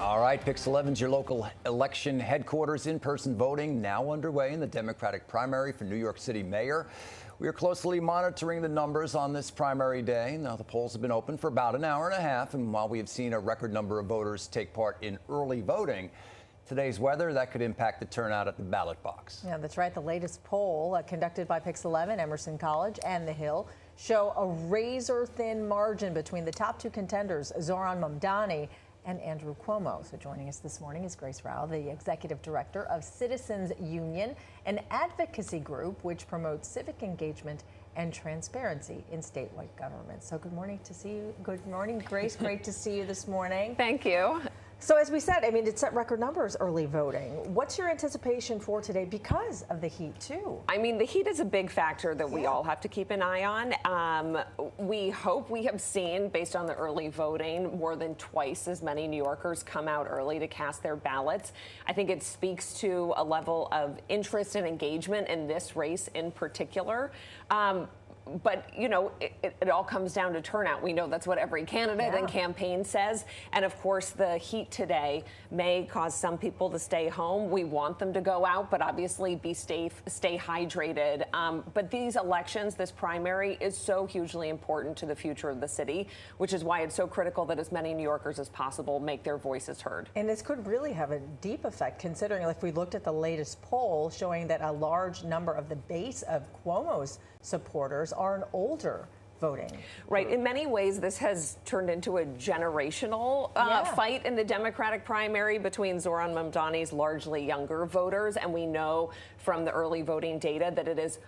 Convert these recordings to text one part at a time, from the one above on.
All right, PIX11's your local election headquarters. In-person voting now underway in the Democratic primary for New York City mayor. We are closely monitoring the numbers on this primary day. Now, the polls have been open for about an hour and a half, and while we have seen a record number of voters take part in early voting, today's weather, that could impact the turnout at the ballot box. Yeah, that's right. The latest poll conducted by PIX11, Emerson College, and The Hill show a razor-thin margin between the top two contenders, Zohran Mamdani and Andrew Cuomo. So joining us this morning is Grace Ruah, the executive director of Citizens Union, an advocacy group which promotes civic engagement and transparency in statewide government. So good morning to see you. Good morning, Grace. Great to see you this morning. Thank you. So as we said, I mean, it's at record numbers early voting. What's your anticipation for today because of the heat, too? I mean, the heat is a big factor that we all have to keep an eye on. We hope we have seen, based on the early voting, more than twice as many New Yorkers come out early to cast their ballots. I think it speaks to a level of interest and engagement in this race in particular. But, you know, it all comes down to turnout. We know that's what every candidate and campaign says. And, of course, the heat today may cause some people to stay home. We want them to go out, but obviously stay hydrated. But these elections, this primary, is so hugely important to the future of the city, which is why it's so critical that as many New Yorkers as possible make their voices heard. And this could really have a deep effect, considering if we looked at the latest poll showing that a large number of the base of Cuomo's supporters are an older voting right group. In many ways, this has turned into a generational fight in the Democratic primary between Zohran Mamdani's largely younger voters, and we know from the early voting data that it is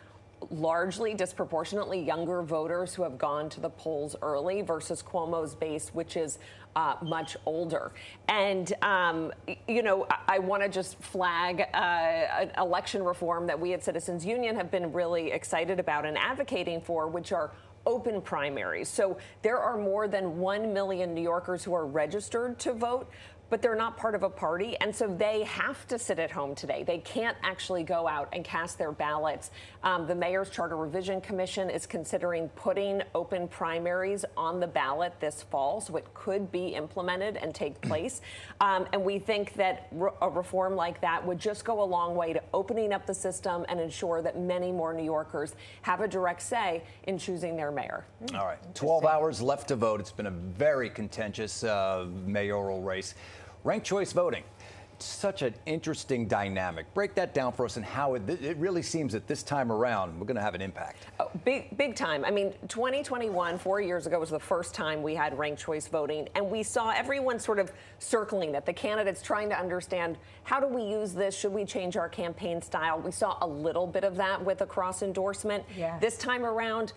largely disproportionately younger voters who have gone to the polls early versus Cuomo's base, which is much older. And, you know, I want to just flag an election reform that we at Citizens Union have been really excited about and advocating for, which are open primaries. So there are more than 1 million New Yorkers who are registered to vote, but they're not part of a party, and so they have to sit at home today. They can't actually go out and cast their ballots. The Mayor's Charter Revision Commission is considering putting open primaries on the ballot this fall, so it could be implemented and take place. And we think that a reform like that would just go a long way to opening up the system and ensure that many more New Yorkers have a direct say in choosing their mayor. All right, 12 hours left to vote. It's been a very contentious mayoral race. Ranked choice voting, such an interesting dynamic. Break that down for us and how it really seems that this time around we're going to have an impact. Oh, big time. I mean, 2021, 4 years ago, was the first time we had ranked choice voting, and we saw everyone sort of circling it, the candidates trying to understand, how do we use this? Should we change our campaign style? We saw a little bit of that with a cross endorsement. Yes. This time around,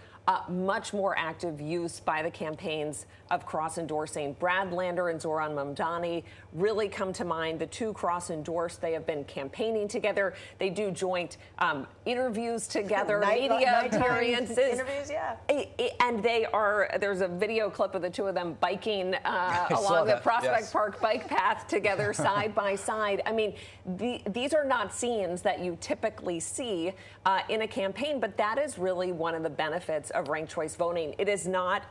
much more active use by the campaigns of cross-endorsing. Brad Lander and Zohran Mamdani really come to mind. The two cross-endorsed. They have been campaigning together. They do joint interviews together, media appearances. Interviews, and there's a video clip of the two of them biking along the Prospect Park bike path together, side by side. I mean, these are not scenes that you typically see in a campaign, but that is really one of the benefits of ranked choice voting. It is not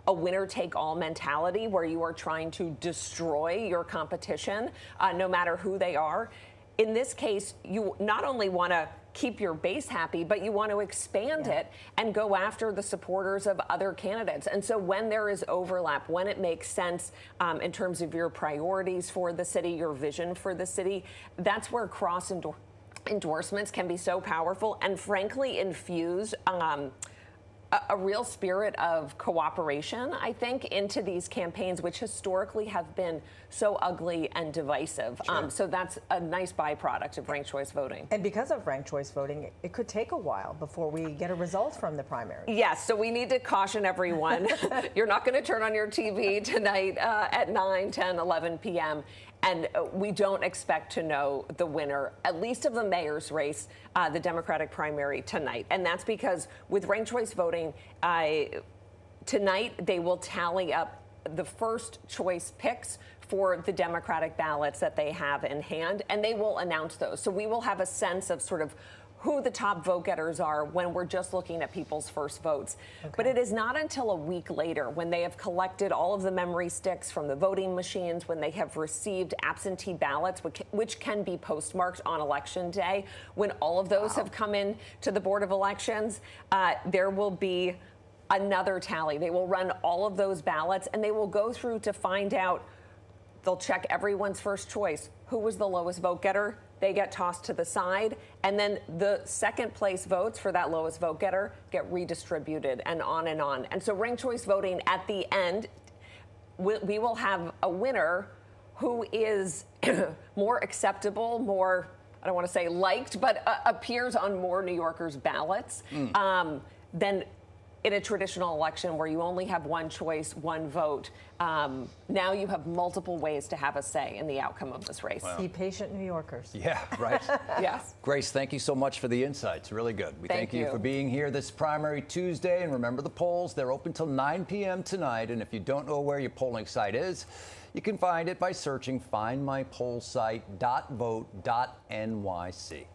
a winner-take-all mentality where you are trying to destroy your competition, no matter who they are. In this case, you not only want to keep your base happy, but you want to expand it and go after the supporters of other candidates. And so when there is overlap, when it makes sense in terms of your priorities for the city, your vision for the city, that's where endorsements can be so powerful and frankly infuse a real spirit of cooperation, I think, into these campaigns, which historically have been so ugly and divisive. Sure. So that's a nice byproduct of ranked choice voting. And because of ranked choice voting, it could take a while before we get a result from the primary. Yes, so we need to caution everyone. You're not going to turn on your TV tonight at 9, 10, 11 p.m. And we don't expect to know the winner, at least of the mayor's race, the Democratic primary tonight. And that's because with ranked choice voting, tonight they will tally up the first choice picks for the Democratic ballots that they have in hand, and they will announce those. So we will have a sense of sort of who the top vote getters are when we're just looking at people's first votes. Okay. But it is not until a week later, when they have collected all of the memory sticks from the voting machines, when they have received absentee ballots, which can be postmarked on election day, when all of those have come in to the Board of Elections, there will be another tally. They will run all of those ballots, and they will go through to find out. They'll check everyone's first choice. Who was the lowest vote getter? They get tossed to the side, and then the second place votes for that lowest vote getter get redistributed, and on and on. And so ranked choice voting at the end, we will have a winner who is more acceptable, more, I don't want to say liked, but appears on more New Yorkers' ballots than in a traditional election where you only have one choice, one vote. Now you have multiple ways to have a say in the outcome of this race. Wow. Be patient, New Yorkers. Yeah, right. Yes. Grace, thank you so much for the insights. Really good. We thank you for being here this primary Tuesday. And remember the polls, they're open till 9 p.m. tonight. And if you don't know where your polling site is, you can find it by searching findmypollsite.vote.nyc.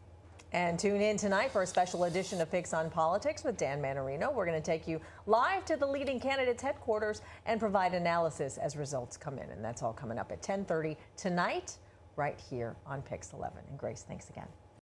And tune in tonight for a special edition of PIX on Politics with Dan Manarino. We're going to take you live to the leading candidates' headquarters and provide analysis as results come in. And that's all coming up at 10:30 tonight, right here on PIX 11. And Grace, thanks again.